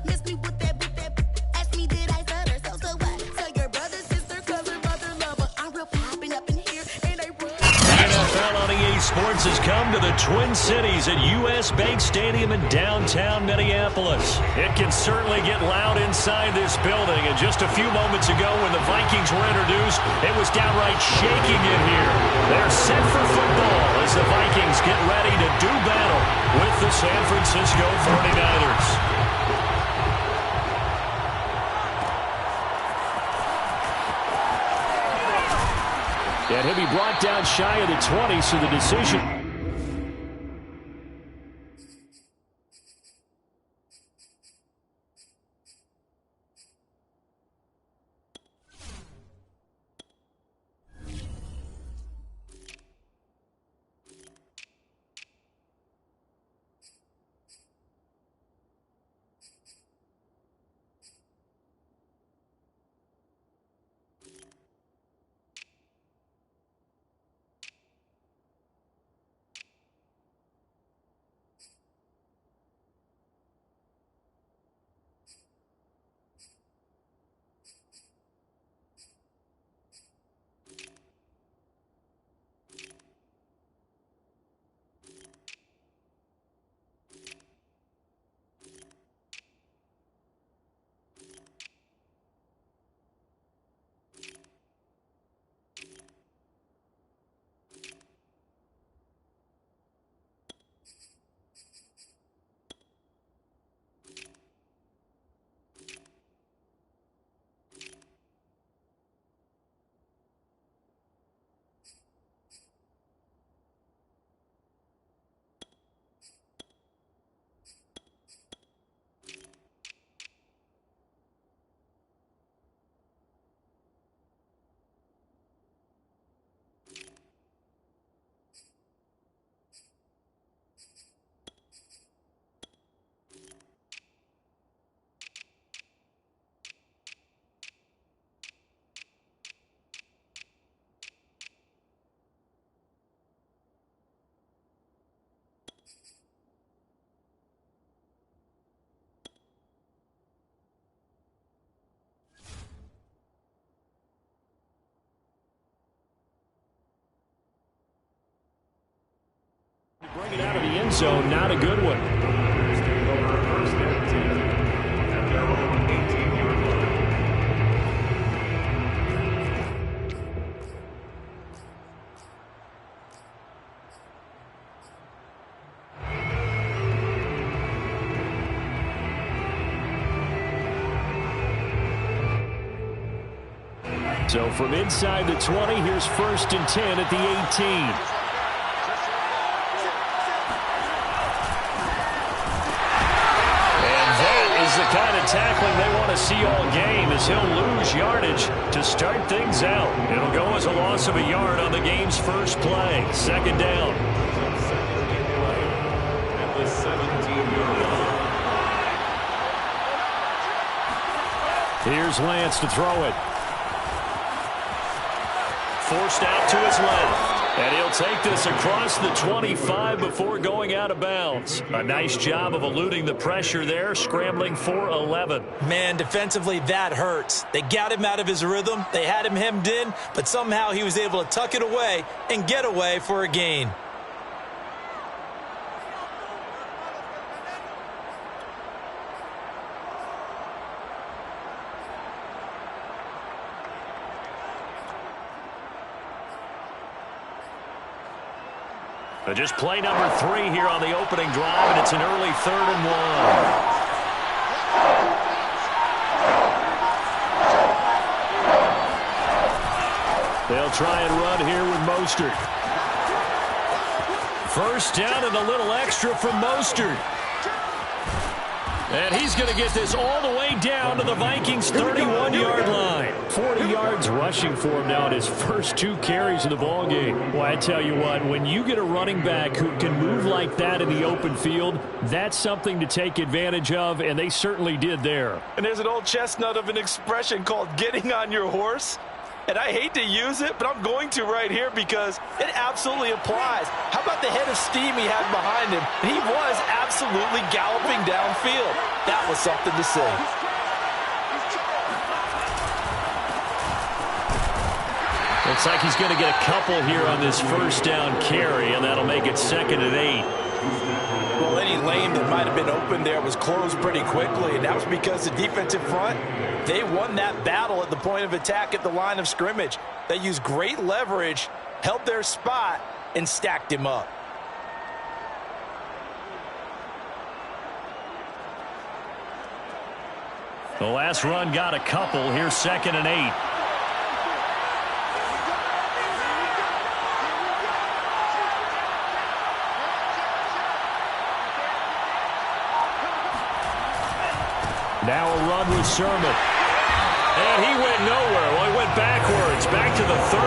Miss me with that, ask me did I stutter? So what? So your brother, sister, cousin, brother, lover. I'm real popping up in here, and I run. NFL on EA Sports has come to the Twin Cities at U.S. Bank Stadium in downtown Minneapolis. It can certainly get loud inside this building, and just a few moments ago when the Vikings were introduced, it was downright shaking in here. They're set for football as the Vikings get ready to do battle with the San Francisco 49ers. And he'll be brought down shy of the 20, so the decision. Bring it out of the end zone, not a good one. So from inside the 20, here's 1st and 10 at the 18. The kind of tackling they want to see all game as he'll lose yardage to start things out. It'll go as a loss of a yard on the game's first play. 2nd down. At the 17-yard line. Here's Lance to throw it. Forced out to his left. And he'll take this across the 25 before going out of bounds. A nice job of eluding the pressure there, scrambling for 11. Man, defensively, that hurts. They got him out of his rhythm. They had him hemmed in, but somehow he was able to tuck it away and get away for a gain. Just play number 3 here on the opening drive, and it's an early 3rd and 1. They'll try and run here with Mostert. 1st down and a little extra from Mostert. And he's going to get this all the way down to the Vikings' 31-yard line. 40 yards rushing for him now in his first 2 carries of the ballgame. Well, I tell you what, when you get a running back who can move like that in the open field, that's something to take advantage of, and they certainly did there. And there's an old chestnut of an expression called getting on your horse. And I hate to use it, but I'm going to right here because it absolutely applies. How about the head of steam he had behind him? He was absolutely galloping downfield. That was something to see. Looks like he's going to get a couple here on this first down carry, and that'll make it 2nd and 8. Well, any lane that might have been open there was closed pretty quickly, and that was because the defensive front, they won that battle at the point of attack at the line of scrimmage. They used great leverage, held their spot, and stacked him up. The last run got a couple. Here's 2nd and 8. Now a run with Sermon. And he went nowhere. Well, he went backwards, back to the 33.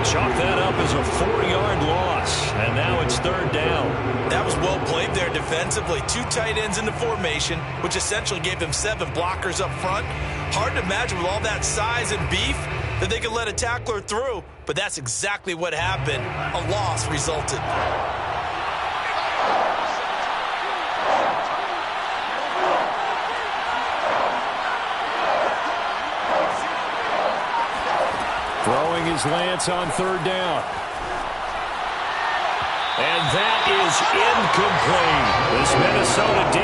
Chalk that up as a 4-yard loss. And now it's 3rd down. That was well played there defensively. 2 tight ends in the formation, which essentially gave them 7 blockers up front. Hard to imagine with all that size and beef that they could let a tackler through. But that's exactly what happened. A loss resulted. Throwing his Lance on 3rd down. And that is incomplete. This Minnesota D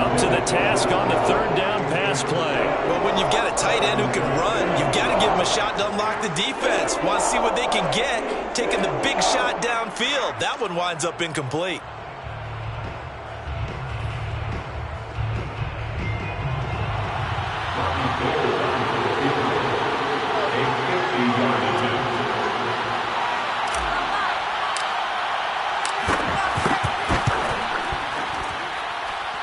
up to the task on the 3rd down pass play. Well, when you've got a tight end who can run, you've got to give him a shot to unlock the defense. Want to see what they can get, taking the big shot downfield. That one winds up incomplete.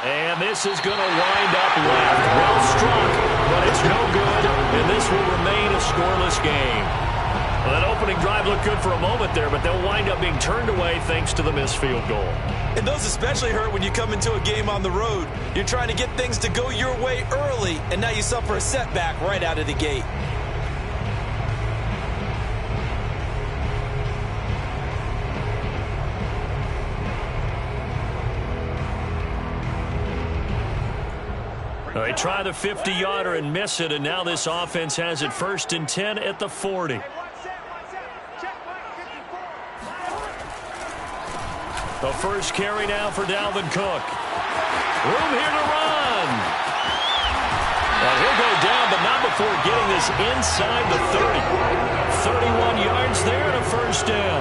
And this is going to wind up left. Well struck, but it's no good, and this will remain a scoreless game. Well, that opening drive looked good for a moment there, but they'll wind up being turned away thanks to the missed field goal. And those especially hurt when you come into a game on the road. You're trying to get things to go your way early, and now you suffer a setback right out of the gate. They try the 50-yarder and miss it, and now this offense has it 1st and 10 at the 40. The first carry now for Dalvin Cook. Room here to run. Well, he'll go down, but not before getting this inside the 30. 31 yards there and a first down.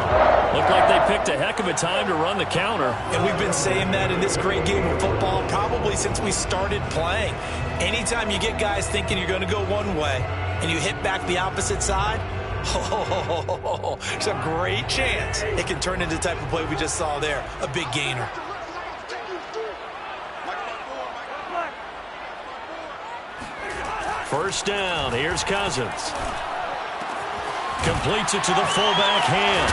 Looked like they picked a heck of a time to run the counter. And we've been saying that in this great game of football probably since we started playing. Anytime you get guys thinking you're going to go one way and you hit back the opposite side, it's a great chance it can turn into the type of play we just saw there, a big gainer. First down, here's Cousins. Completes it to the fullback hand.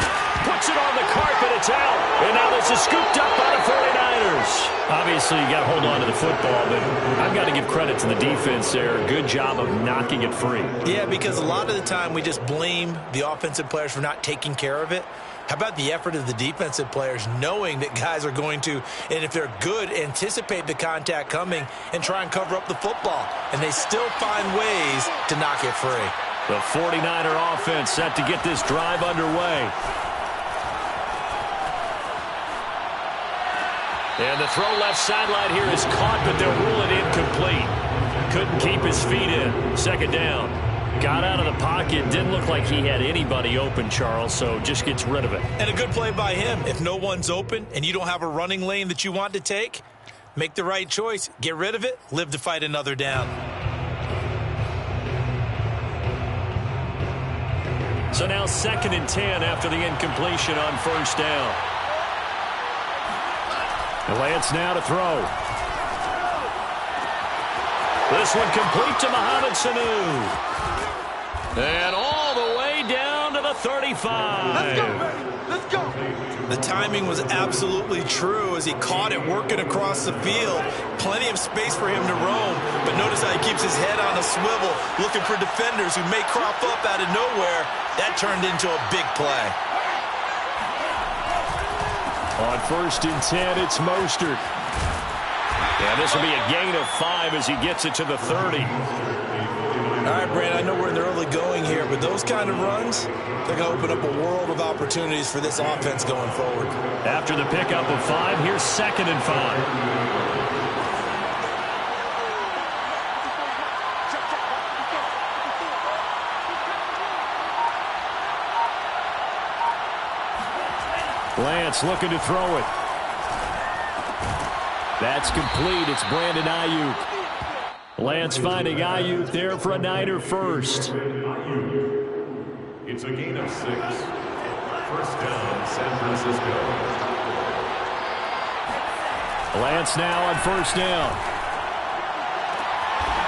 Puts it on the carpet, it's out. And now this is scooped up by the 49ers. Obviously, you got to hold on to the football, but I've got to give credit to the defense there. Good job of knocking it free. Yeah, because a lot of the time we just blame the offensive players for not taking care of it. How about the effort of the defensive players knowing that guys are going to, and if they're good, anticipate the contact coming and try and cover up the football. And they still find ways to knock it free. The 49er offense set to get this drive underway. And the throw left sideline here is caught, but they'll rule it incomplete. Couldn't keep his feet in. 2nd down. Got out of the pocket. Didn't look like he had anybody open, Charles, so just gets rid of it. And a good play by him. If no one's open and you don't have a running lane that you want to take, make the right choice. Get rid of it. Live to fight another down. So now 2nd and 10 after the incompletion on first down. Lance now to throw. This one complete to Mohamed Sanu. And all the way down to the 35. Let's go, baby. Let's go. The timing was absolutely true as he caught it working across the field. Plenty of space for him to roam, but notice how he keeps his head on a swivel, looking for defenders who may crop up out of nowhere. That turned into a big play. On 1st and 10, it's Mostert. And this will be a gain of 5 as he gets it to the 30. All right, Brandon, I know we're in the early going here, but those kind of runs, they're going to open up a world of opportunities for this offense going forward. After the pickup of 5, here's 2nd and 5. Lance looking to throw it. That's complete. It's Brandon Ayuk. Lance finding Ayuk there for a Niner first. It's a gain of 6. First down, San Francisco. Lance now on 1st down.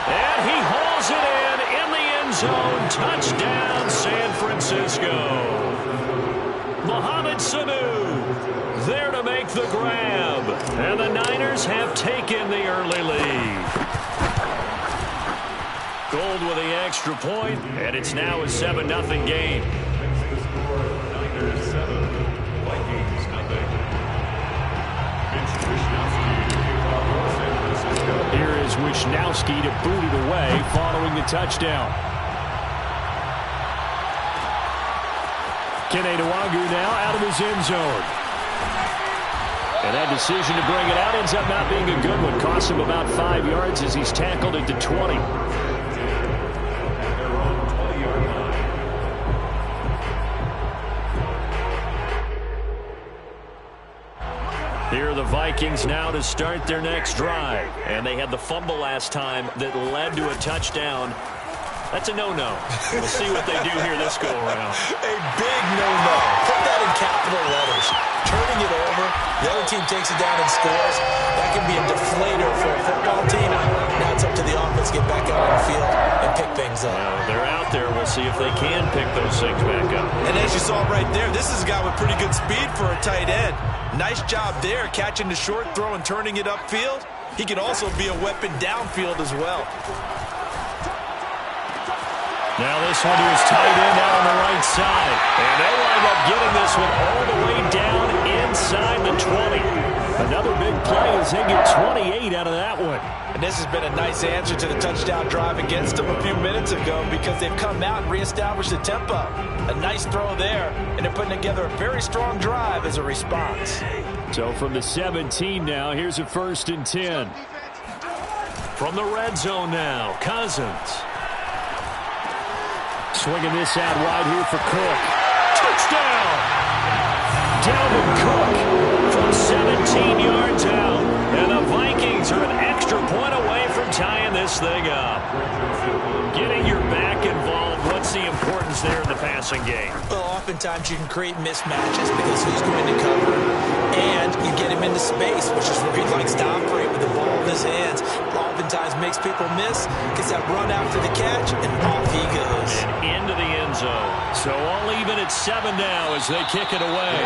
And he hauls it in the end zone. Touchdown, San Francisco. Mohamed Sanu there to make the grab. And the Niners have taken the early lead. Gold with the extra point, and it's now a 7-0 game. Niners 7, Vikings nothing. Here is Wishnowski to boot it away following the touchdown. Kene Nwangu now out of his end zone. And that decision to bring it out ends up not being a good one. Costs him about 5 yards as he's tackled at the 20. Here are the Vikings now to start their next drive. And they had the fumble last time that led to a touchdown. That's a no-no. We'll see what they do here this go-around. A big no-no. Put that in capital letters. Turning it over, the other team takes it down and scores. That can be a deflator for a football team. Now it's up to the offense to get back out on the field and pick things up. They're out there. We'll see if they can pick those things back up. And as you saw right there, this is a guy with pretty good speed for a tight end. Nice job there, catching the short throw and turning it upfield. He can also be a weapon downfield as well. Now this one to his tight end out on the right side. And they wind up getting this one all the way down inside the 20. Another big play as they get 28 out of that one. And this has been a nice answer to the touchdown drive against them a few minutes ago because they've come out and reestablished the tempo. A nice throw there, and they're putting together a very strong drive as a response. So from the 17 now, here's a 1st and 10. From the red zone now, Cousins. Swinging this out wide here for Cook. Touchdown! Dalvin Cook from 17 yards out. And the Vikings are an extra point away from tying this thing up. Getting your back involved, what's the importance there in the passing game? Well, oftentimes you can create mismatches because who's going to cover, and you get him into space, which is where he likes to operate with the ball in his hands. Oftentimes makes people miss, gets that run after the catch, and off he goes. And into the end zone. So all even at 7 now as they kick it away.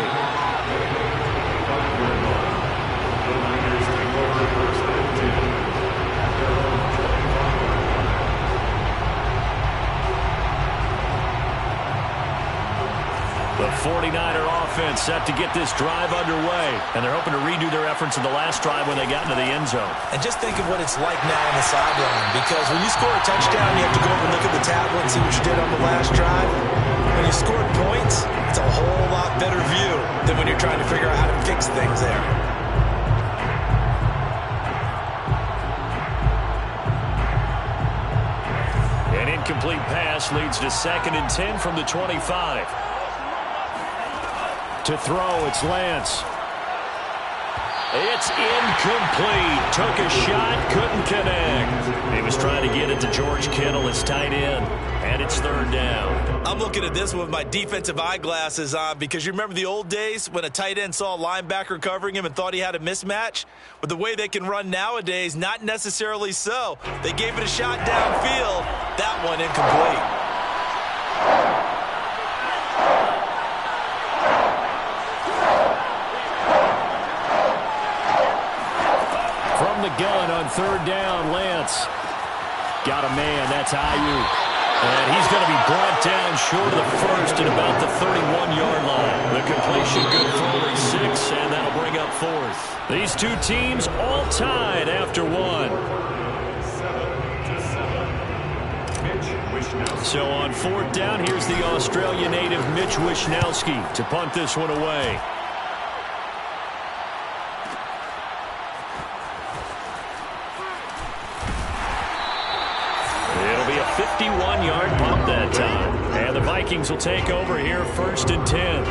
The 49er offense set to get this drive underway. And they're hoping to redo their efforts in the last drive when they got into the end zone. And just think of what it's like now on the sideline. Because when you score a touchdown, you have to go over and look at the tablet and see what you did on the last drive. When you scored points, it's a whole lot better view than when you're trying to figure out how to fix things there. An incomplete pass leads to 2nd and 10 from the 25. To throw, it's Lance. It's incomplete. Took a shot, couldn't connect. He was trying to get it to George Kittle, his tight end, and it's 3rd down. I'm looking at this with my defensive eyeglasses on because you remember the old days when a tight end saw a linebacker covering him and thought he had a mismatch? With the way they can run nowadays, not necessarily so. They gave it a shot downfield. That one incomplete. on third down. Lance got a man. That's Ayuk. And he's going to be brought down short of the first at about the 31-yard line. The completion good for only 6, and that'll bring up fourth. These two teams all tied after one. 7-7. So on fourth down, here's the Australia native Mitch Wishnowsky to punt this one away. It'll be a 51-yard punt that time. And the Vikings will take over here first and 10.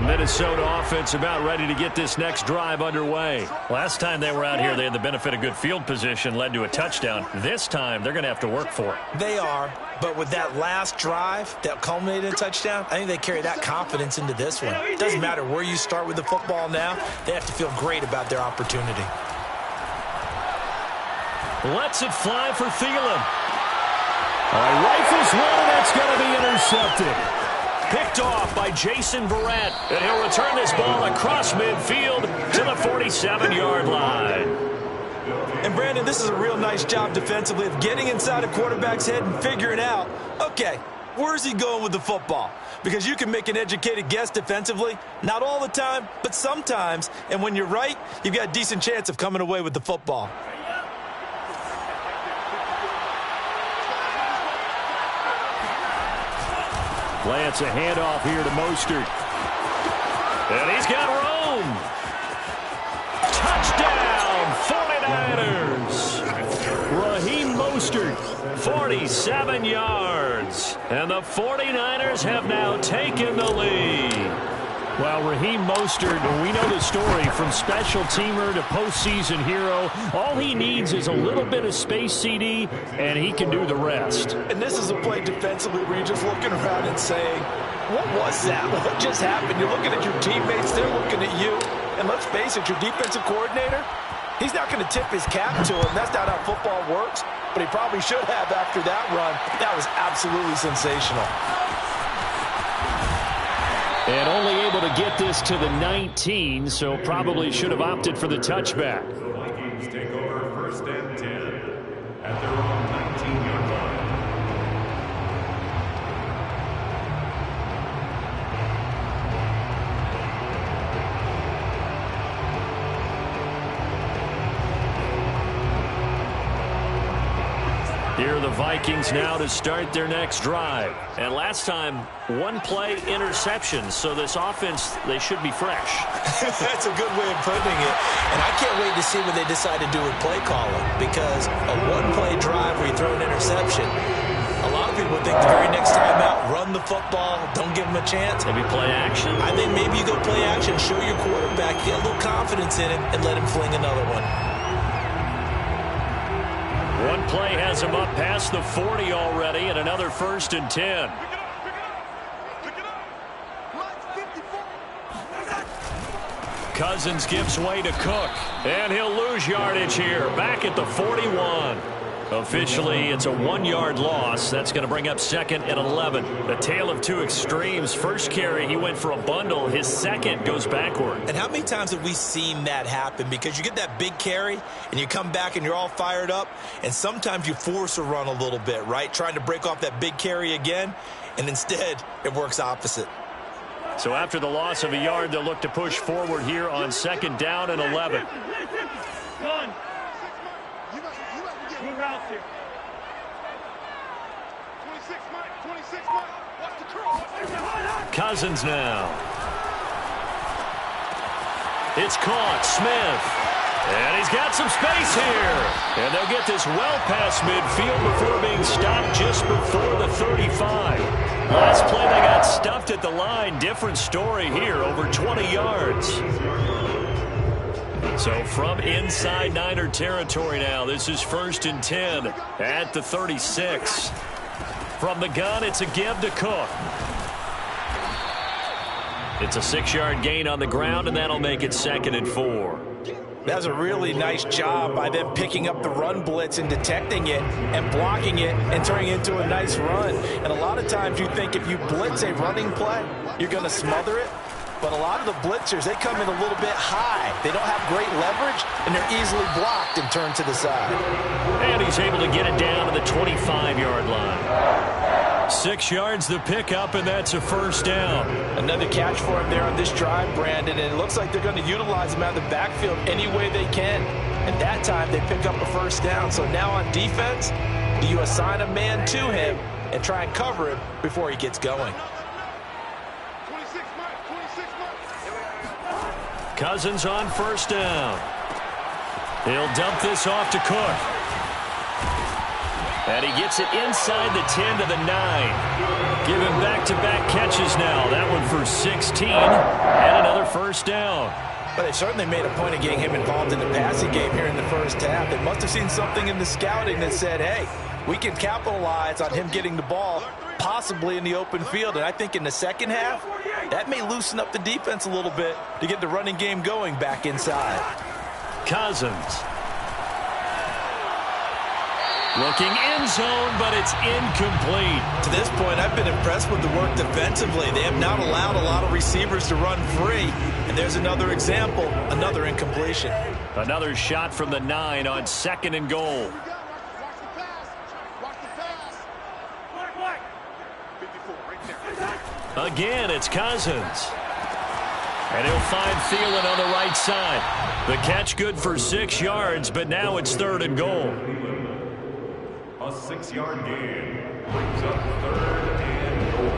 Minnesota offense about ready to get this next drive underway. Last time they were out here, they had the benefit of good field position, led to a touchdown. This time, they're going to have to work for it. They are, but with that last drive that culminated in a touchdown, I think they carry that confidence into this one. It doesn't matter where you start with the football now. They have to feel great about their opportunity. Lets it fly for Thielen. Rifles one, and that's going to be intercepted. Picked off by Jason Verrett, and he'll return this ball across midfield to the 47-yard line. And, Brandon, this is a real nice job defensively of getting inside a quarterback's head and figuring out, okay, where's he going with the football? Because you can make an educated guess defensively, not all the time, but sometimes. And when you're right, you've got a decent chance of coming away with the football. Lance, a handoff here to Mostert. And he's got room. Touchdown, 49ers. Raheem Mostert, 47 yards. And the 49ers have now taken the lead. Well, Raheem Mostert, we know the story, from special teamer to postseason hero. All he needs is a little bit of space, CD, and he can do the rest. And this is a play defensively where you're just looking around and saying, what was that? What just happened? You're looking at your teammates, they're looking at you. And let's face it, your defensive coordinator, he's not going to tip his cap to him. That's not how football works, but he probably should have after that run. That was absolutely sensational. And only able to get this to the 19, so probably should have opted for the touchback. The Vikings take over first and 10 at their own 19-yard line. Here are the Vikings now to start their next drive. And last time, one-play interception, so this offense, they should be fresh. That's a good way of putting it. And I can't wait to see what they decide to do with play calling, because a one-play drive where you throw an interception, a lot of people think the very next time out, run the football, don't give them a chance. Maybe play action. I think maybe you go play action, show your quarterback, get a little confidence in him, and let him fling another one. One play has him up past the 40 already, and another first and 10. Cousins gives way to Cook, and he'll lose yardage here, back at the 41. Officially, it's a 1-yard loss. That's going to bring up second and 11. A tale of two extremes. First carry, he went for a bundle. His second goes backward. And how many times have we seen that happen? Because you get that big carry, and you come back and you're all fired up, and sometimes you force a run a little bit, right? Trying to break off that big carry again, and instead it works opposite. So after the loss of a yard, they'll look to push forward here on second down and 11. Routes here. 26 Mike, 26 Mike. Watch the curl. Cousins now. It's caught. Smith. And he's got some space here. And they'll get this well past midfield before being stopped just before the 35. Last play they got stuffed at the line. Different story here. Over 20 yards. So from inside Niner territory now, this is first and 10 at the 36. From the gun, it's a give to Cook. It's a 6-yard gain on the ground, and that'll make it 2nd and 4. That was a really nice job by them picking up the run blitz and detecting it and blocking it and turning it into a nice run. And a lot of times you think if you blitz a running play, you're going to smother it. But a lot of the blitzers, they come in a little bit high. They don't have great leverage, and they're easily blocked and turned to the side. And he's able to get it down to the 25-yard line. 6 yards the pickup, and that's a 1st down. Another catch for him there on this drive, Brandon, and it looks like they're going to utilize him out of the backfield any way they can. And that time they pick up a 1st down. So now on defense, do you assign a man to him and try and cover him before he gets going? Cousins on 1st down. He'll dump this off to Cook. And he gets it inside the 10 to the 9. Give him back-to-back catches now. That one for 16 and another 1st down. But they certainly made a point of getting him involved in the passing game here in the 1st half. They must have seen something in the scouting that said, hey, we can capitalize on him getting the ball possibly in the open field. And I think in the 2nd half, that may loosen up the defense a little bit to get the running game going back inside. Cousins. Looking end zone, but it's incomplete. To this point, I've been impressed with the work defensively. They have not allowed a lot of receivers to run free. And there's another example, another incompletion. Another shot from the 9 on 2nd and goal. Again, it's Cousins. And he'll find Thielen on the right side. The catch good for 6 yards, but now it's 3rd and goal. A 6-yard gain brings up 3rd and goal.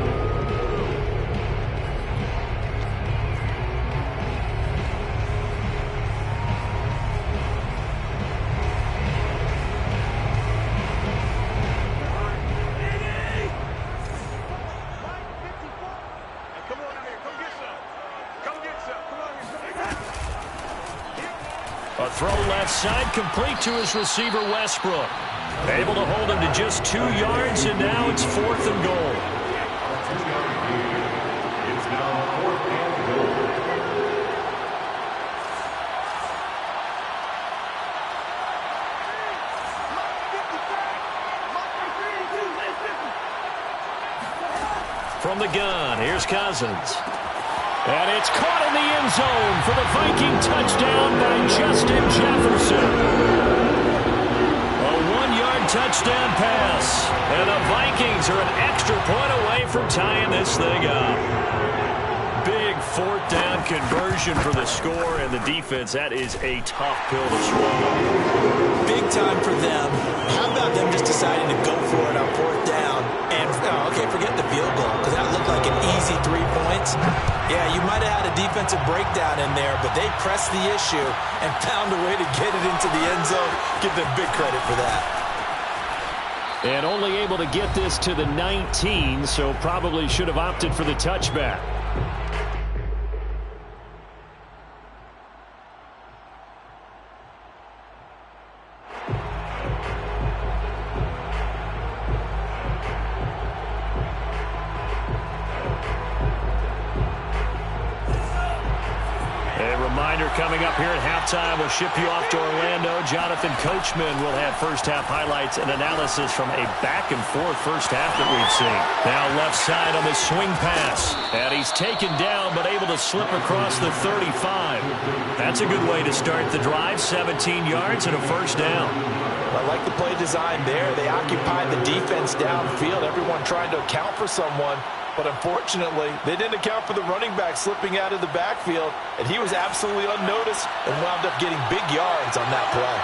A throw left side, complete to his receiver, Westbrook. Able to hold him to just 2 yards, and now it's 4th and goal. It's now 4th and goal. From the gun, here's Cousins. And it's caught in the end zone for the Viking touchdown by Justin Jefferson. A 1-yard touchdown pass. And the Vikings are an extra point away from tying this thing up. Big 4th down conversion for the score, and the defense, that is a tough pill to swallow. Big time for them. How about them just deciding to go for it on 4th down? And, okay, forget the field goal, because that looked like an easy 3 points. Yeah, you might have had a defensive breakdown in there, but they pressed the issue and found a way to get it into the end zone. Give them big credit for that. And only able to get this to the 19, so probably should have opted for the touchback. Coming up here at halftime, we'll ship you off to Orlando. Jonathan Coachman will have first-half highlights and analysis from a back-and-forth first half that we've seen. Now left side on the swing pass. And he's taken down, but able to slip across the 35. That's a good way to start the drive. 17 yards and a 1st down. I like the play design there. They occupied the defense downfield, everyone trying to account for someone. But unfortunately, they didn't account for the running back slipping out of the backfield, and he was absolutely unnoticed and wound up getting big yards on that play.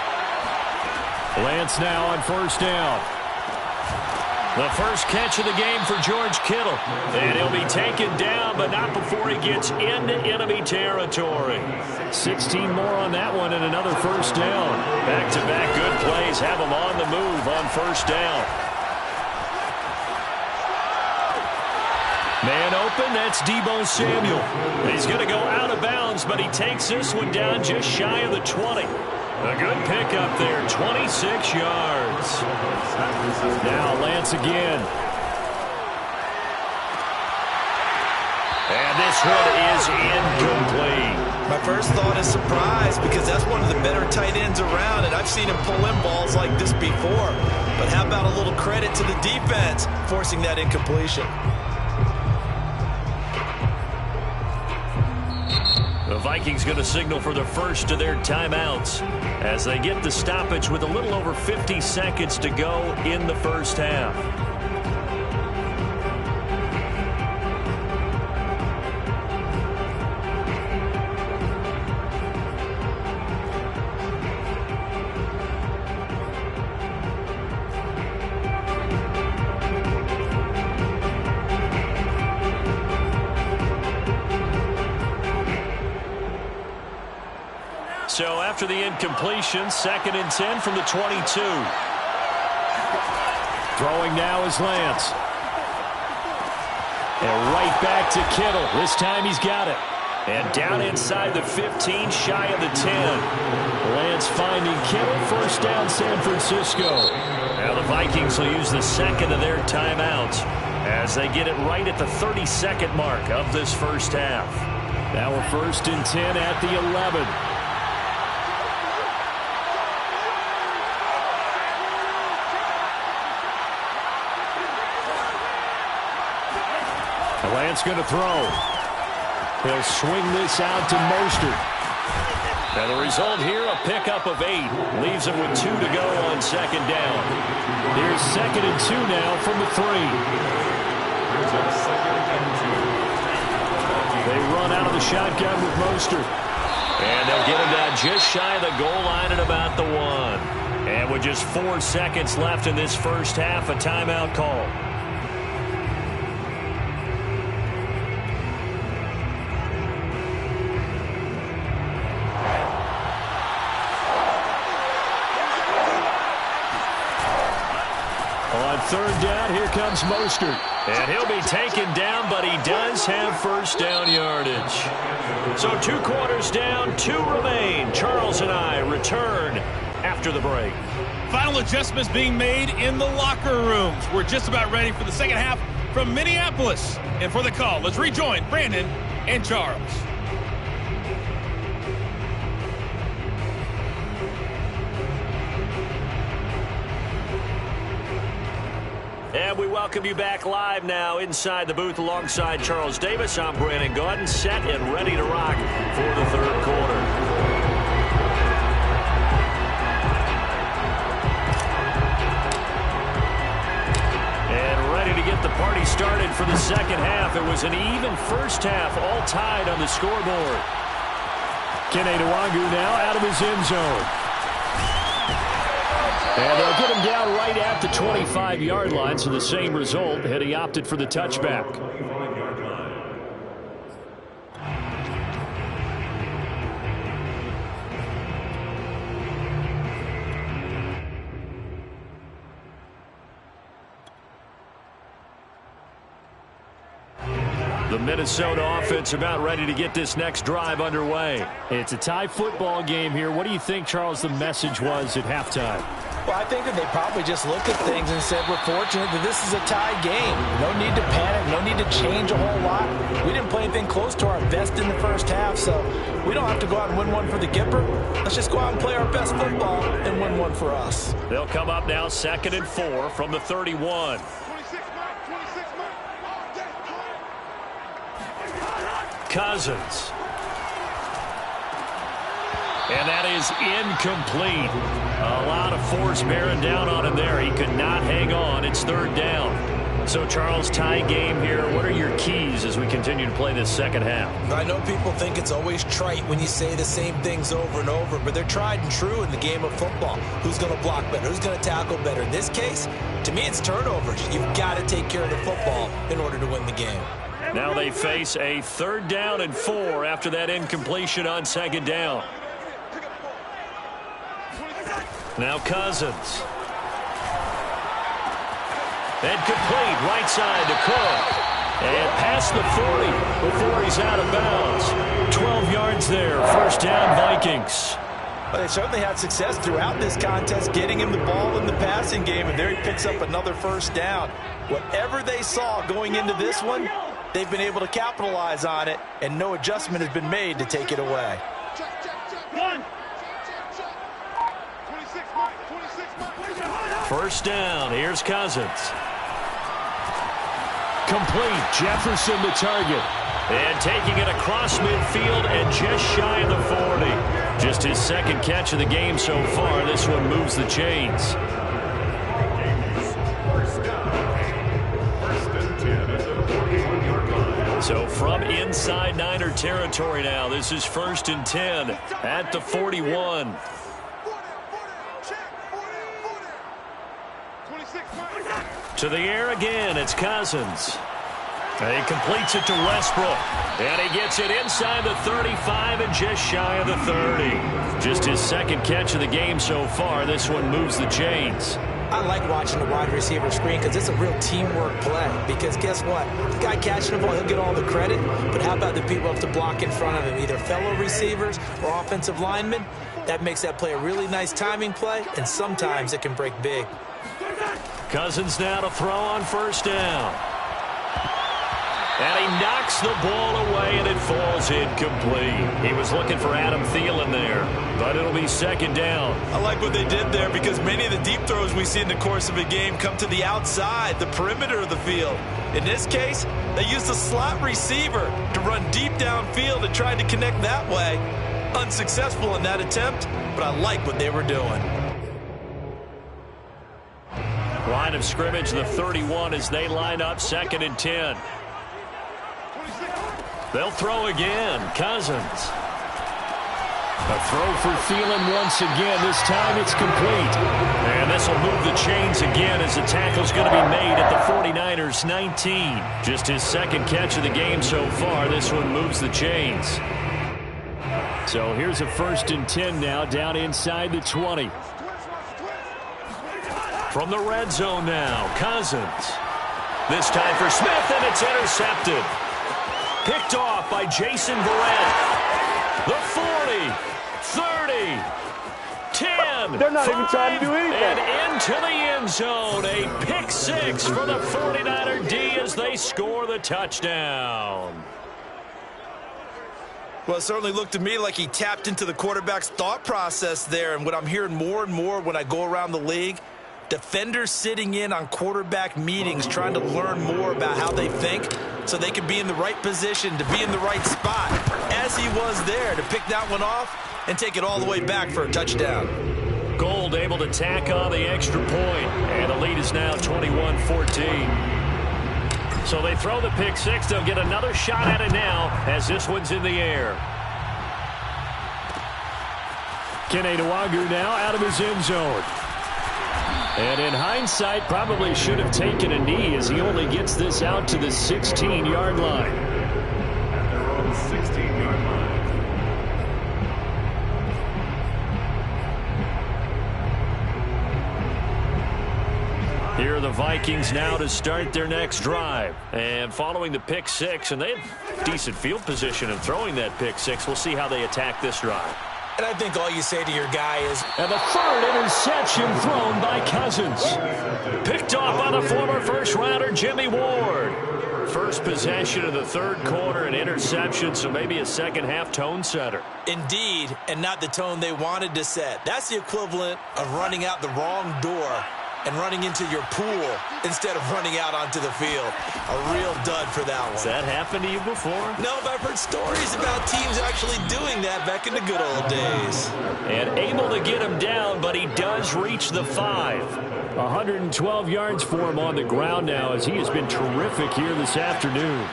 Lance now on 1st down. The first catch of the game for George Kittle. And he'll be taken down, but not before he gets into enemy territory. 16 more on that one and another 1st down. Back-to-back good plays have him on the move on 1st down. Man open, that's Deebo Samuel. He's going to go out of bounds, but he takes this one down just shy of the 20. A good pickup there, 26 yards. Now Lance again. And And this one is incomplete. My first thought is surprise because that's one of the better tight ends around, and I've seen him pull in balls like this before. But how about a little credit to the defense forcing that incompletion? The Vikings going to signal for the first of their timeouts as they get the stoppage with a little over 50 seconds to go in the first half. So after the incompletion, 2nd and 10 from the 22. Throwing now is Lance. And right back to Kittle. This time he's got it. And down inside the 15, shy of the 10. Lance finding Kittle, first down San Francisco. Now the Vikings will use the second of their timeouts as they get it right at the 32nd mark of this first half. Now we're 1st and 10 at the 11. Lance going to throw. He'll swing this out to Mostert. And the result here, a pickup of 8. Leaves him with 2 to go on 2nd down. Here's 2nd and 2 now from the 3. They run out of the shotgun with Mostert. And they'll get him down just shy of the goal line at about the 1. And with just 4 seconds left in this first half, a timeout call. On 3rd down, here comes Mostert. And he'll be taken down, but he does have first down yardage. So 2 quarters down, 2 remain. Charles and I return after the break. Final adjustments being made in the locker rooms. We're just about ready for the second half from Minneapolis. And for the call, let's rejoin Brandon and Charles. And we welcome you back live now inside the booth alongside Charles Davis. I'm Brandon Gaudin, set and ready to rock for the 3rd quarter. And ready to get the party started for the 2nd half. It was an even first half, all tied on the scoreboard. Kene Nwangu now out of his end zone. And they'll get him down right at the 25-yard line, so the same result had he opted for the touchback. The Minnesota offense about ready to get this next drive underway. It's a tie football game here. What do you think, Charles, the message was at halftime? Well, I think that they probably just looked at things and said, we're fortunate that this is a tie game. No need to panic, no need to change a whole lot. We didn't play anything close to our best in the first half, so we don't have to go out and win one for the Gipper. Let's just go out and play our best football and win one for us. They'll come up now 2nd and 4 from the 31. 26 mark. Cousins. And that is incomplete. A lot of force bearing down on him there. He could not hang on. It's 3rd down. So, Charles, tie game here. What are your keys as we continue to play this 2nd half? I know people think it's always trite when you say the same things over and over, but they're tried and true in the game of football. Who's going to block better? Who's going to tackle better? In this case, to me, it's turnovers. You've got to take care of the football in order to win the game. Now they face a 3rd down and 4 after that incompletion on 2nd down. Now Cousins. And complete, right side to Cook. And past the 40 before he's out of bounds. 12 yards there, first down Vikings. Well, they certainly had success throughout this contest getting him the ball in the passing game, and there he picks up another first down. Whatever they saw going into this one, they've been able to capitalize on it, and no adjustment has been made to take it away. First down, here's Cousins. Complete, Jefferson the target. And taking it across midfield and just shy of the 40. Just his second catch of the game so far. This one moves the chains. So from inside Niner territory now, this is 1st and 10 at the 41. To the air again, it's Cousins. And he completes it to Westbrook. And he gets it inside the 35 and just shy of the 30. Just his second catch of the game so far. This one moves the chains. I like watching the wide receiver screen because it's a real teamwork play. Because guess what? The guy catching the ball, he'll get all the credit. But how about the people up to block in front of him? Either fellow receivers or offensive linemen. That makes that play a really nice timing play. And sometimes it can break big. Cousins now to throw on first down. And he knocks the ball away, and it falls incomplete. He was looking for Adam Thielen there, but it'll be second down. I like what they did there because many of the deep throws we see in the course of a game come to the outside, the perimeter of the field. In this case, they used a slot receiver to run deep downfield and tried to connect that way. Unsuccessful in that attempt, but I like what they were doing. Line of scrimmage, the 31 as they line up 2nd and 10. They'll throw again. Cousins. A throw for Thielen once again. This time it's complete. And this will move the chains again as the tackle's going to be made at the 49ers 19. Just his second catch of the game so far. This one moves the chains. So here's a 1st and 10 now down inside the 20. From the red zone now, Cousins. This time for Smith, and it's intercepted. Picked off by Jason Verrett. The 40, 30, 10. They're not even trying to do anything. And into the end zone. A pick six for the 49er D as they score the touchdown. Well, it certainly looked to me like he tapped into the quarterback's thought process there. And what I'm hearing more and more when I go around the league, defenders sitting in on quarterback meetings trying to learn more about how they think so they can be in the right position to be in the right spot, as he was there to pick that one off and take it all the way back for a touchdown. Gold able to tack on the extra point, and the lead is now 21-14. So they throw the pick six. They'll get another shot at it now as this one's in the air. Kenny Nwagu now out of his end zone. And in hindsight, probably should have taken a knee as he only gets this out to the 16-yard line. At their own 16-yard line. Here are the Vikings now to start their next drive. And following the pick six, and they have decent field position in throwing that pick six. We'll see how they attack this drive. And I think all you say to your guy is... And the third interception thrown by Cousins. Picked off by the former first-rounder Jimmy Ward. First possession of the third quarter, an interception, so maybe a second-half tone setter. Indeed, and not the tone they wanted to set. That's the equivalent of running out the wrong door and running into your pool instead of running out onto the field. A real dud for that one. Has that happened to you before? No, but I've heard stories about teams actually doing that back in the good old days. And able to get him down, but he does reach the 5. 112 yards for him on the ground now as he has been terrific here this afternoon.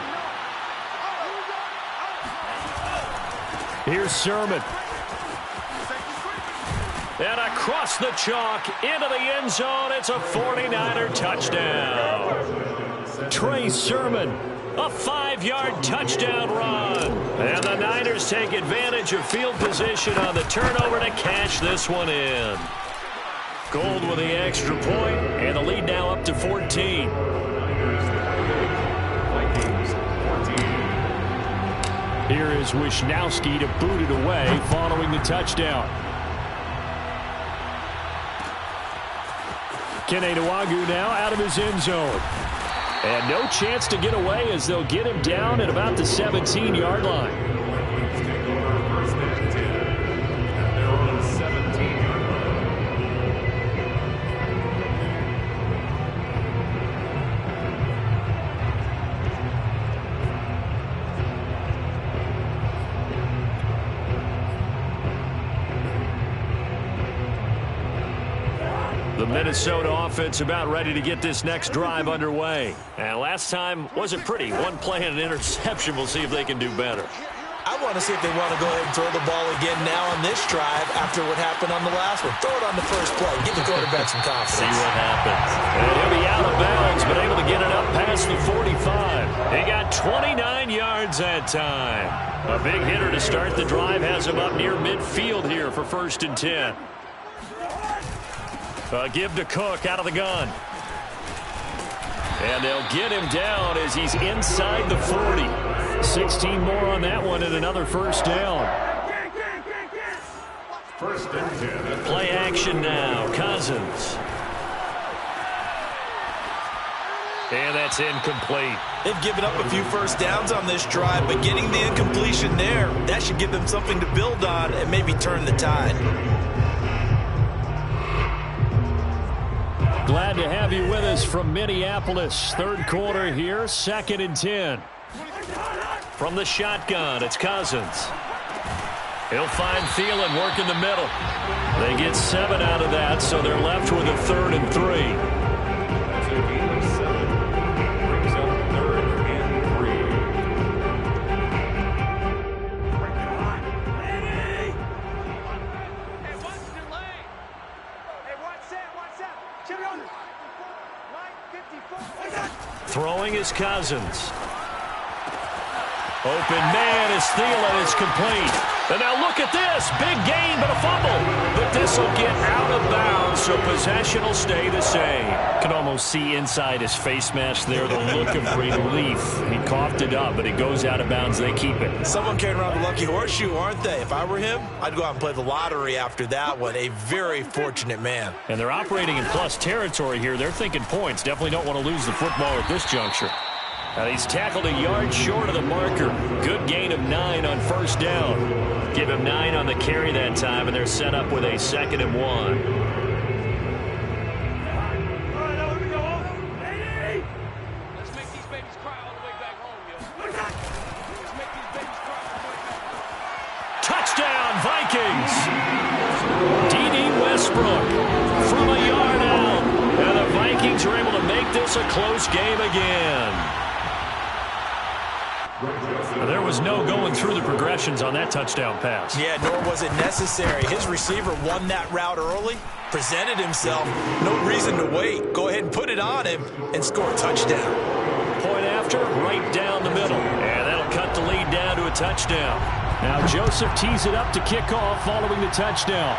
Here's Sermon. And across the chalk, into the end zone, it's a 49er touchdown. Trey Sermon, a 5-yard touchdown run. And the Niners take advantage of field position on the turnover to cash this one in. Gold with the extra point, and the lead now up to 14. Here is Wisnowski to boot it away following the touchdown. Kenny Nwagu now out of his end zone. And no chance to get away as they'll get him down at about the 17-yard line. Take over first and 10 at their own 17-yard line. The Minnesota offense about ready to get this next drive underway. And last time wasn't pretty. One play and an interception. We'll see if they can do better. I want to see if they want to go ahead and throw the ball again now on this drive after what happened on the last one. Throw it on the first play. Give the quarterback some confidence. See what happens. And he'll be out of bounds, but able to get it up past the 45. He got 29 yards that time. A big hitter to start the drive has him up near midfield here for 1st and 10. Give to Cook out of the gun. And they'll get him down as he's inside the 40. 16 more on that one and another first down. First and 10. Play action now. Cousins. And that's incomplete. They've given up a few first downs on this drive, but getting the incompletion there, that should give them something to build on and maybe turn the tide. Glad to have you with us from Minneapolis. Third quarter here, 2nd and 10. From the shotgun, it's Cousins. He'll find Thielen, work in the middle. They get 7 out of that, so they're left with a 3rd and 3. That's a gain of 7. Brings up 3rd and 3. Hey, what's the delay? Hey, what's that? Jimmy on it. Line 54. Throwing is Cousins. Open man as Thielen is complete. And now look at this. Big gain, but a fumble. But this will get out of bounds, so possession will stay the same. Can almost see inside his face mask there the look of relief. He coughed it up, but it goes out of bounds. They keep it. Someone carrying around the lucky horseshoe, aren't they? If I were him, I'd go out and play the lottery after that one. A very fortunate man. And they're operating in plus territory here. They're thinking points. Definitely don't want to lose the football at this juncture. Now he's tackled a yard short of the marker. Good gain of 9 on first down. Give him 9 on the carry that time, and they're set up with a 2nd and 1. All right, now we go. Let's make these babies cry all the way back home, yo. Let's make these babies cry all the way back home. Touchdown, Vikings! D.D. Westbrook from a yard out. And the Vikings are able to make this a close game again. There was no going through the progressions on that touchdown pass. Yeah, nor was it necessary. His receiver won that route early, presented himself. No reason to wait. Go ahead and put it on him and score a touchdown. Point after, right down the middle. And that'll cut the lead down to a touchdown. Now Joseph tees it up to kick off following the touchdown.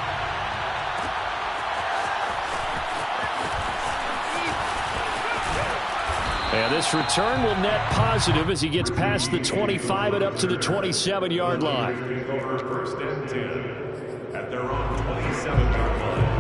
And this return will net positive as he gets past the 25 and up to the 27-yard line. Take over first and 10 at their own 27-yard line.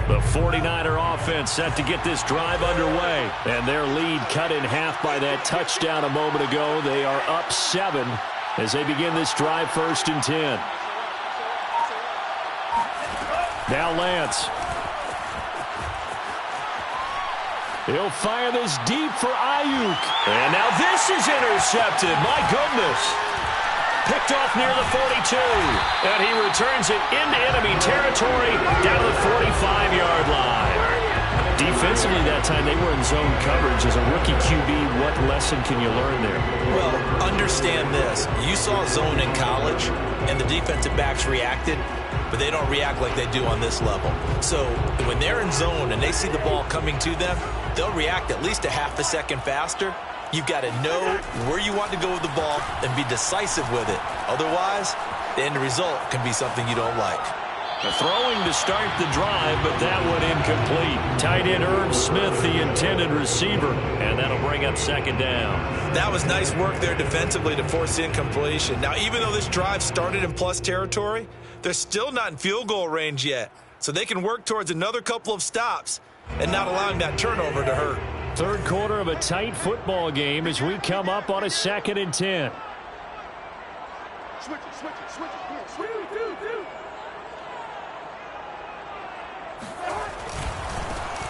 The 49er offense set to get this drive underway. And their lead cut in half by that touchdown a moment ago. They are up 7 as they begin this drive 1st and 10. Now Lance. He'll fire this deep for Ayuk. And now this is intercepted. My goodness. Picked off near the 42. And he returns it into enemy territory down to the 45-yard line. Defensively that time, they were in zone coverage. As a rookie QB, what lesson can you learn there? Well, understand this. You saw zone in college, and the defensive backs reacted, but they don't react like they do on this level. So when they're in zone and they see the ball coming to them, they'll react at least a half a second faster. You've got to know where you want to go with the ball and be decisive with it. Otherwise, the end result can be something you don't like. Throwing to start the drive, but that one incomplete. Tight end Irv Smith, the intended receiver, and that'll bring up second down. That was nice work there defensively to force the incompletion. Now, even though this drive started in plus territory, they're still not in field goal range yet. So they can work towards another couple of stops and not allowing that turnover to hurt. Third quarter of a tight football game as we come up on a 2nd and 10. Switch it.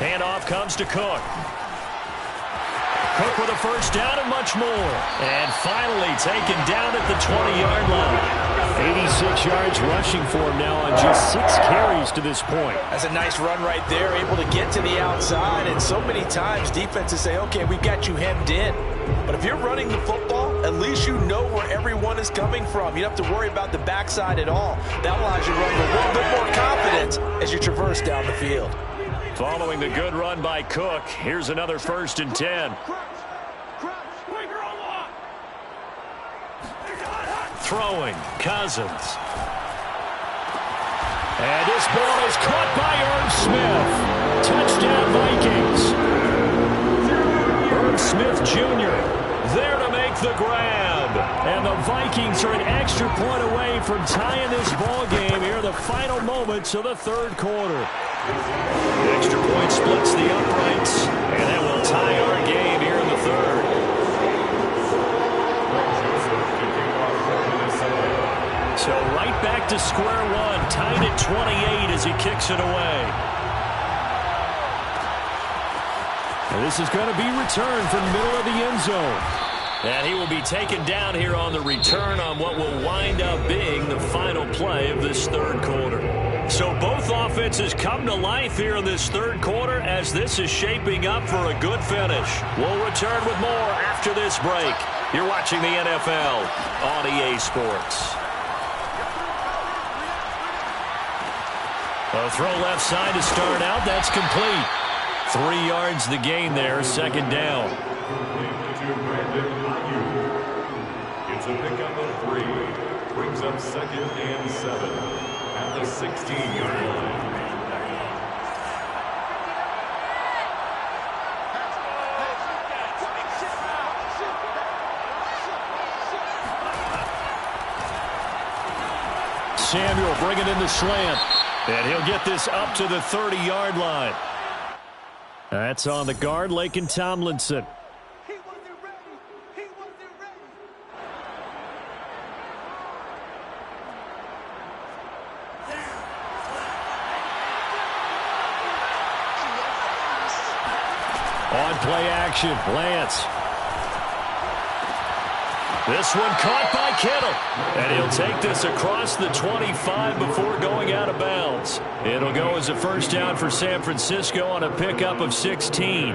Handoff comes to Cook. Cook with a first down and much more. And finally taken down at the 20-yard line. 86 yards rushing for him now on just 6 carries to this point. That's a nice run right there, able to get to the outside. And so many times defenses say, okay, we've got you hemmed in. But if you're running the football, at least you know where everyone is coming from. You don't have to worry about the backside at all. That allows you to run with a little bit more confidence as you traverse down the field. Following the good run by Cook, here's another 1st and 10. Throwing, Cousins. And this ball is caught by Irv Smith. Touchdown Vikings. Irv Smith Jr. there to make the grab. And the Vikings are an extra point away from tying this ball game here in the final moments of the third quarter. The extra point splits the uprights, and that will tie our game here in the third. So right back to square one, tied at 28 as he kicks it away. And this is going to be returned from the middle of the end zone. And he will be taken down here on the return on what will wind up being the final play of this third quarter. So both offenses come to life here in this third quarter as this is shaping up for a good finish. We'll return with more after this break. You're watching the NFL on EA Sports. A throw left side to start out. That's complete. 3 yards the gain there, second down. It's a pickup of 3. Brings up 2nd and 7 at the 16-yard line. Samuel bringing in the slant. And he'll get this up to the 30-yard line. That's on the guard, Laken Tomlinson. He wasn't ready. On play action, Lance. This one caught by Kittle. And he'll take this across the 25 before going out of bounds. It'll go as a first down for San Francisco on a pickup of 16.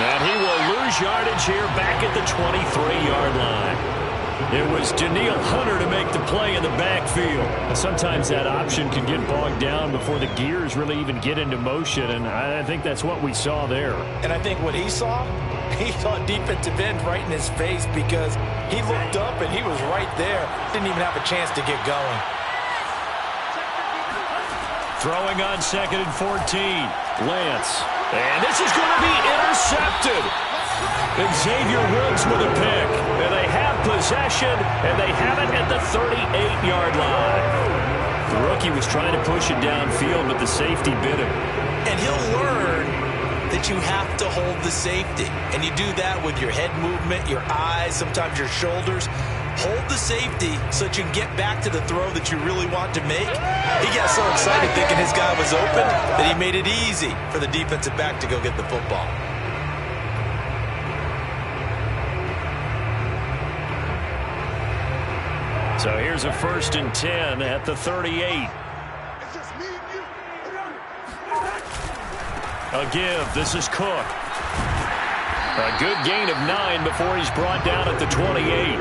And he will lose yardage here back at the 23-yard line. It was Daniil Hunter to make the play in the backfield. Sometimes that option can get bogged down before the gears really even get into motion, and I think that's what we saw there. And I think what he saw a defensive end right in his face because he looked up and he was right there. Didn't even have a chance to get going. Throwing on 2nd and 14. Lance. And this is going to be intercepted. Xavier Woods with a pick. And they have possession, and they have it at the 38-yard line. The rookie was trying to push it downfield, but the safety bit him. And he'll learn that you have to hold the safety. And you do that with your head movement, your eyes, sometimes your shoulders. Hold the safety so that you can get back to the throw that you really want to make. He got so excited thinking his guy was open that he made it easy for the defensive back to go get the football. So here's a 1st and 10 at the 38. A give. This is Cook. A good gain of 9 before he's brought down at the 28.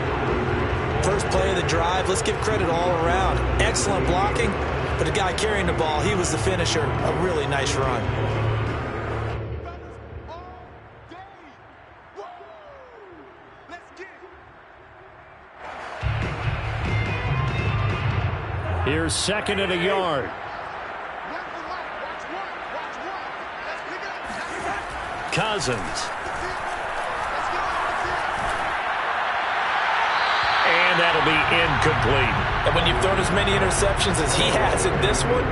First play of the drive. Let's give credit all around. Excellent blocking, but the guy carrying the ball, he was the finisher. A really nice run. Here's second and a yard. Cousins. And that'll be incomplete. And when you've thrown as many interceptions as he has in this one,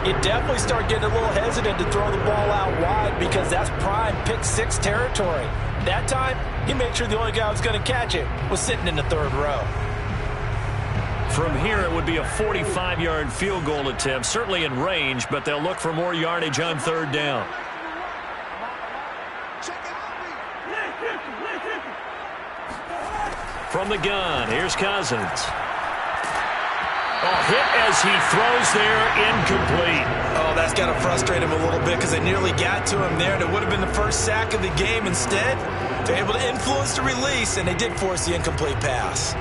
you definitely start getting a little hesitant to throw the ball out wide because that's prime pick six territory. That time, he made sure the only guy who was going to catch it was sitting in the third row. From here, it would be a 45-yard field goal attempt, certainly in range, but they'll look for more yardage on third down. From the gun, here's Cousins. Hit as he throws there, incomplete. Oh, that's got to frustrate him a little bit because they nearly got to him there, and it would have been the first sack of the game. Instead, they're able to influence the release, and they did force the incomplete pass.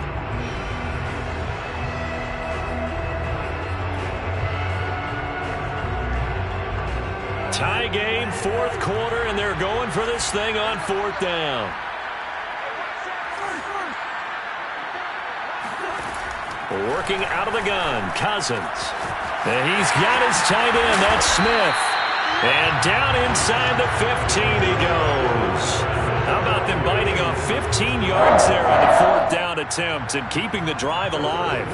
Tie game, fourth quarter, and they're going for this thing on fourth down. Working out of the gun, Cousins. And he's got his tight end, that's Smith. And down inside the 15 he goes. How about them biting off 15 yards there on the fourth down attempt and keeping the drive alive?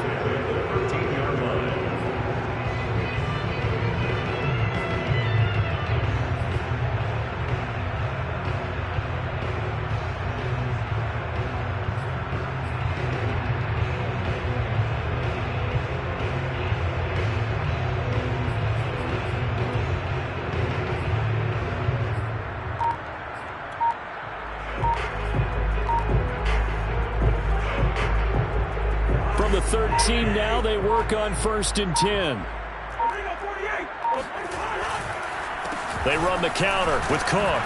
The 13 now, they work on 1st and 10. They run the counter with Cook.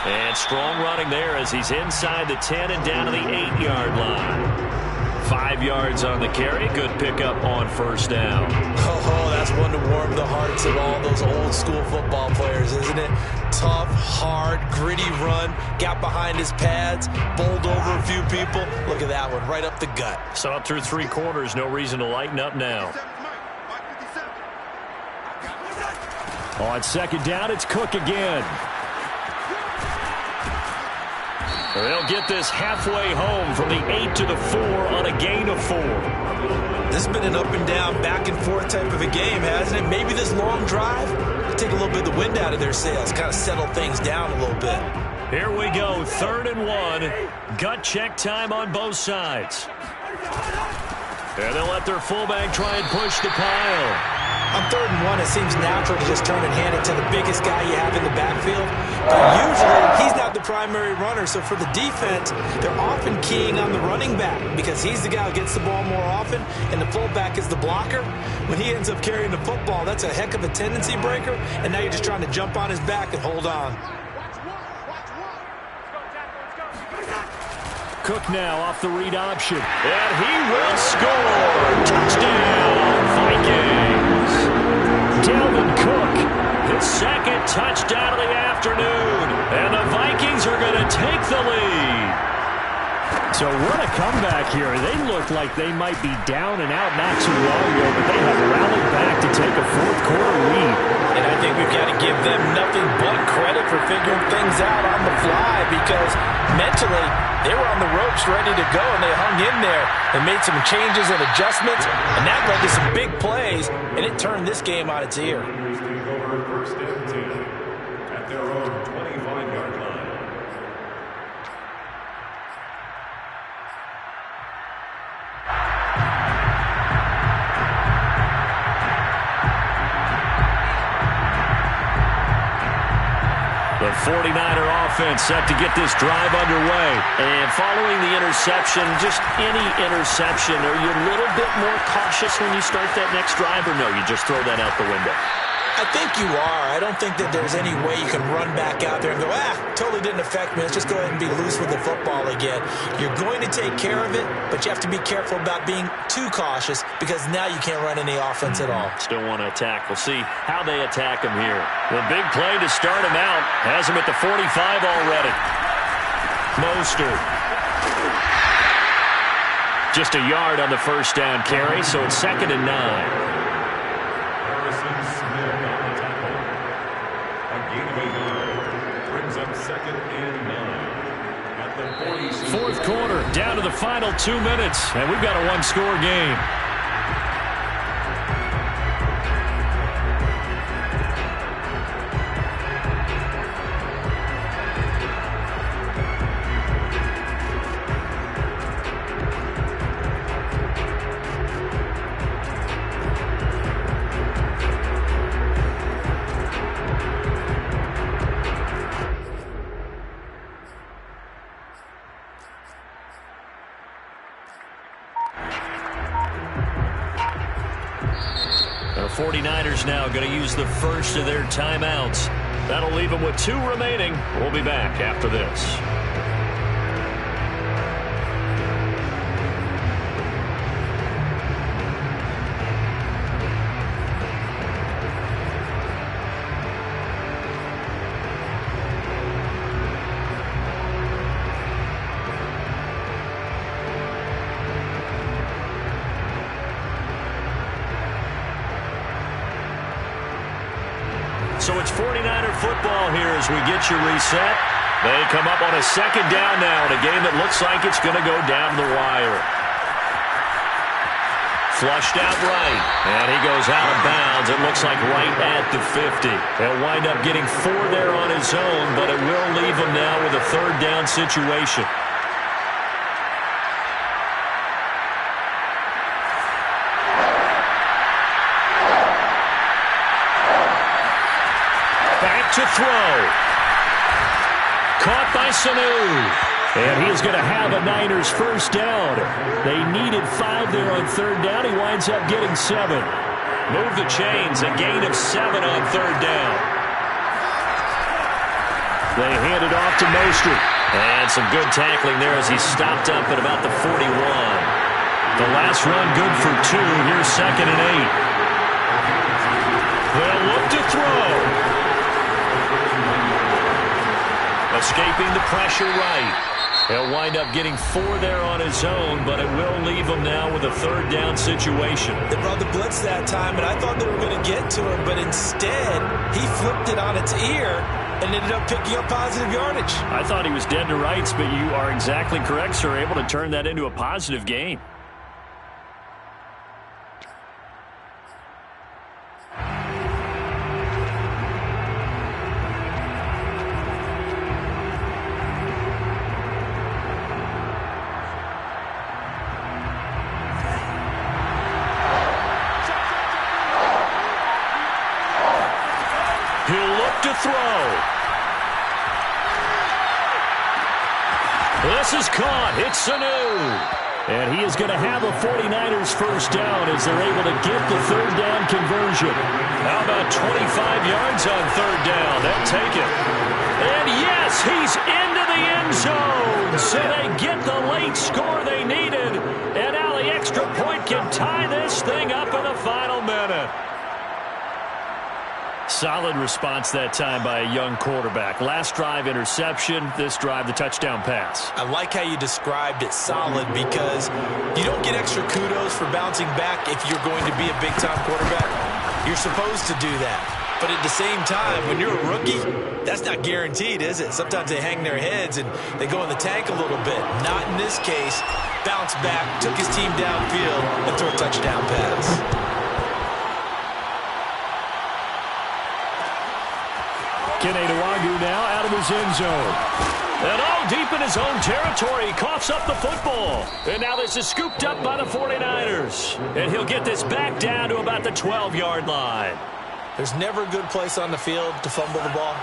And strong running there as he's inside the 10 and down to the 8-yard line. 5 yards on the carry. Good pickup on first down. Oh, that's one to warm the hearts of all those old school football players, isn't it? Tough, hard, gritty run. Got behind his pads, bowled over a few people. Look at that one, right up the gut. So up through 3 quarters, no reason to lighten up now. On second down, it's Cook again. They'll get this halfway home from the 8 to the 4 on a gain of 4. This has been an up and down, back and forth type of a game, hasn't it? Maybe this long drive will take a little bit of the wind out of their sails, kind of settle things down a little bit. Here we go, 3rd and 1. Gut check time on both sides. And they'll let their fullback try and push the pile. On 3rd and 1, it seems natural to just turn and hand it to the biggest guy you have in the backfield. But usually, he's not the primary runner. So for the defense, they're often keying on the running back because he's the guy who gets the ball more often, and the fullback is the blocker. When he ends up carrying the football, that's a heck of a tendency breaker, and now you're just trying to jump on his back and hold on. Cook now off the read option. And he will score. Touchdown, Vikings. Dalvin Cook, his second touchdown of the afternoon. And the Vikings are going to take the lead. So what a comeback here. They look like they might be down and out not too long ago, but they have rallied back to take a fourth quarter lead. And I think we've got to give them nothing but credit for figuring things out on the fly because mentally they were on the ropes ready to go, and they hung in there and made some changes and adjustments, and that led to some big plays, and it turned this game on its ear. Over 1st and 10 at their own 25-yard line. The 49er offense set to get this drive underway. And following the interception, just any interception, are you a little bit more cautious when you start that next drive, or no, you just throw that out the window? I think you are. I don't think that there's any way you can run back out there and go, totally didn't affect me. Let's just go ahead and be loose with the football again. You're going to take care of it, but you have to be careful about being too cautious because now you can't run any offense at all. Still want to attack. We'll see how they attack him here. The big play to start him out has him at the 45 already. Mostert. Just a yard on the first down carry, so it's 2nd and 9. Harrison Smith on the tackle. A gain of 8 yards. Brings up 2nd and 9. At the 46. Fourth quarter, down to the final 2 minutes, and we've got a one-score game. The 49ers now going to use the first of their timeouts. That'll leave them with 2 remaining. We'll be back after this. So it's 49er football here as we get you reset. They come up on a 2nd down now in a game that looks like it's going to go down the wire. Flushed out right, and he goes out of bounds. It looks like right at the 50. He'll wind up getting 4 there on his own, but it will leave him now with a 3rd down situation. To throw. Caught by Sanu. And he is going to have a Niners first down. They needed 5 there on 3rd down. He winds up getting 7. Move the chains. A gain of 7 on 3rd down. They hand it off to Mostert. And some good tackling there as he stopped up at about the 41. The last run good for 2. Here's 2nd and 8. They'll look to throw. Escaping the pressure right. He'll wind up getting 4 there on his own, but it will leave him now with a 3rd down situation. They brought the blitz that time, and I thought they were going to get to him, but instead he flipped it on its ear and ended up picking up positive yardage. I thought he was dead to rights, but you are exactly correct, sir. Able to turn that into a positive gain. To throw. This is caught. It's Sanu. And he is going to have a 49ers first down as they're able to get the 3rd down conversion. How about 25 yards on 3rd down? They'll take it. And yes, he's into the end zone. So they get the late score they needed. And now the extra point can tie this thing up in the final minute. Solid response that time by a young quarterback. Last drive, interception. This drive, the touchdown pass. I like how you described it, solid, because you don't get extra kudos for bouncing back if you're going to be a big-time quarterback. You're supposed to do that. But at the same time, when you're a rookie, that's not guaranteed, is it? Sometimes they hang their heads and they go in the tank a little bit. Not in this case. Bounce back, took his team downfield, and threw a touchdown pass. Keneduagu now out of his end zone. And all deep in his own territory, he coughs up the football. And now this is scooped up by the 49ers. And he'll get this back down to about the 12-yard line. There's never a good place on the field to fumble the ball.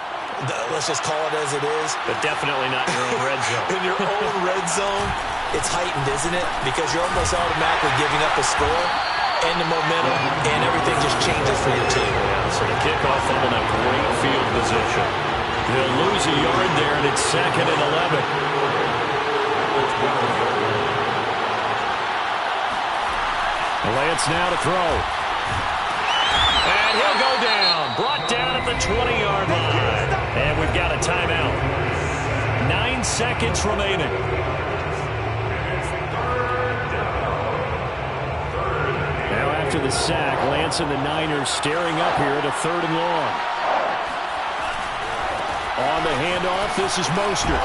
Let's just call it as it is. But definitely not in your own red zone. In your own red zone, it's heightened, isn't it? Because you're almost automatically giving up a score and the momentum, and everything just changes for your team. Yeah, so the kickoff fumble in a great field position. They'll lose a yard there, and it's 2nd and 11. Lance now to throw. And he'll go down. Brought down at the 20-yard line. And we've got a timeout. 9 seconds remaining. after the sack. Lance and the Niners staring up here at a 3rd and long. On the handoff, this is Mostert.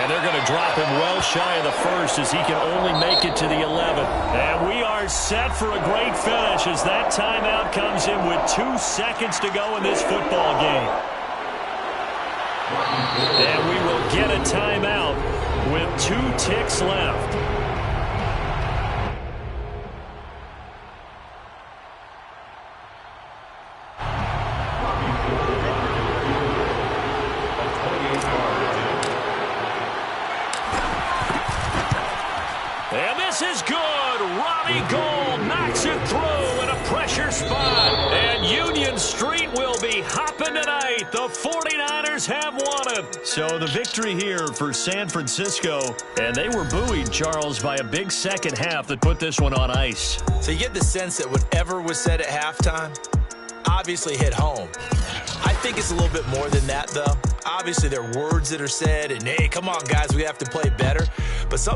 And they're going to drop him well shy of the 1st as he can only make it to the 11th. And we are set for a great finish as that timeout comes in with 2 seconds to go in this football game. And we will get a timeout with 2 ticks left. And this is good. Robbie Gould knocks it through in a pressure spot. And Union Street will be hopping tonight. The 49ers have won it. So the victory here for San Francisco. And they were buoyed, Charles, by a big second half that put this one on ice. So you get the sense that whatever was said at halftime obviously hit home. I think it's a little bit more than that, though. Obviously, there are words that are said, and, hey, come on, guys, we have to play better. But sometimes